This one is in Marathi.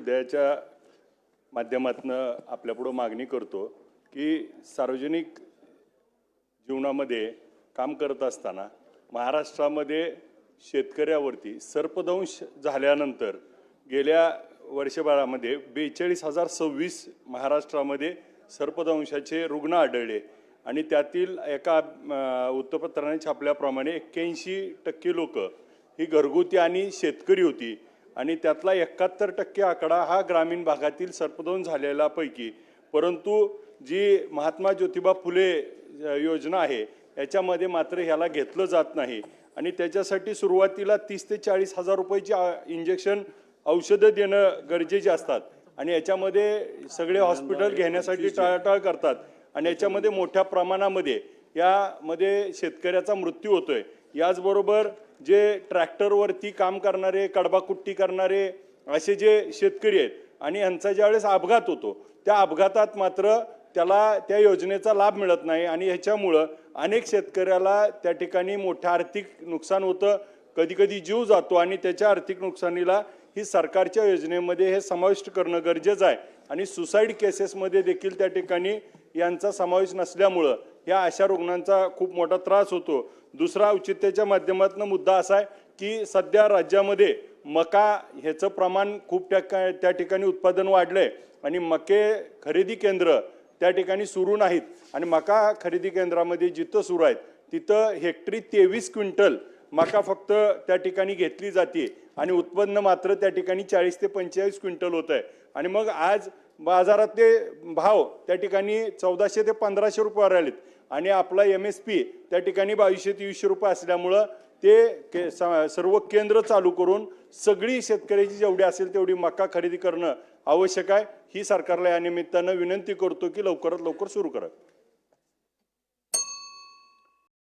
मुद्द्याच्या माध्यमातून आपल्यापुढे मागणी करतो की सार्वजनिक जीवनामध्ये काम करत असताना महाराष्ट्रामध्ये शेतकऱ्यावरती सर्पदंश झाल्यानंतर गेल्या वर्षभरामध्ये 42,026 महाराष्ट्रामध्ये सर्पदंशाचे रुग्ण आढळले आणि त्यातील एका वृत्तपत्राने छापल्याप्रमाणे 81% लोक ही घरगुती आणि शेतकरी होती आणि त्यातला 71% आकडा हा ग्रामीण भागातील सर्पदंश झालेल्या पैकी। परंतु जी महात्मा ज्योतिबा फुले योजना आहे याच्यामध्ये मात्र ह्याला घेतलं जात नाही आणि त्याच्यासाठी सुरुवातीला 30 ते 40 हजार रुपयाची इंजेक्शन औषधं देणं गरजेचे असतात आणि याच्यामध्ये सगळे हॉस्पिटल घेण्यासाठी टाळाटाळ करतात आणि याच्यामध्ये मोठ्या प्रमाणामध्ये यामध्ये शेतकऱ्याचा मृत्यू होतोय। याचबरोबर जे ट्रॅक्टरवरती काम करणारे कडबाकुट्टी करणारे असे जे शेतकरी आहेत आणि यांचा ज्यावेळेस अपघात होतो त्या अपघातात मात्र त्याला त्या योजनेचा लाभ मिळत नाही आणि ह्याच्यामुळं अनेक शेतकऱ्याला त्या ठिकाणी मोठं आर्थिक नुकसान होतं, कधी कधी जीव जातो आणि त्याच्या आर्थिक नुकसानीला ही सरकारच्या योजनेमध्ये हे समाविष्ट करणं गरजेचं आहे आणि सुसाईड केसेसमध्ये देखील त्या ठिकाणी यांचा समावेश नसल्यामुळं या अशा रुग्णांचा खूप मोठा त्रास होतो। दुसरा औचित्याच्या माध्यमातून मुद्दा असा आहे की सध्या राज्यामध्ये मका ह्याचं प्रमाण खूप त्या ठिकाणी उत्पादन वाढलंय आणि मके खरेदी केंद्र त्या ठिकाणी सुरू नाहीत आणि मका खरेदी केंद्रामध्ये जिथं सुरू आहेत तिथं हेक्टरी 23 क्विंटल मका फक्त त्या ठिकाणी घेतली जाते आणि उत्पन्न मात्र त्या ठिकाणी 40 ते 45 क्विंटल होत आहे आणि मग आज बाजारातले भाव त्या ठिकाणी 1400 ते 1500 रुपयावर आलेत आणि आपला MSP त्या ठिकाणी 2200 ते 2300 रुपये असल्यामुळं ते सर्व केंद्र चालू करून सगळी शेतकऱ्याची जेवढी असेल तेवढी मका खरेदी करणं आवश्यक आहे। ही सरकारला या निमित्तानं विनंती करतो की लवकरात लवकर सुरू करा।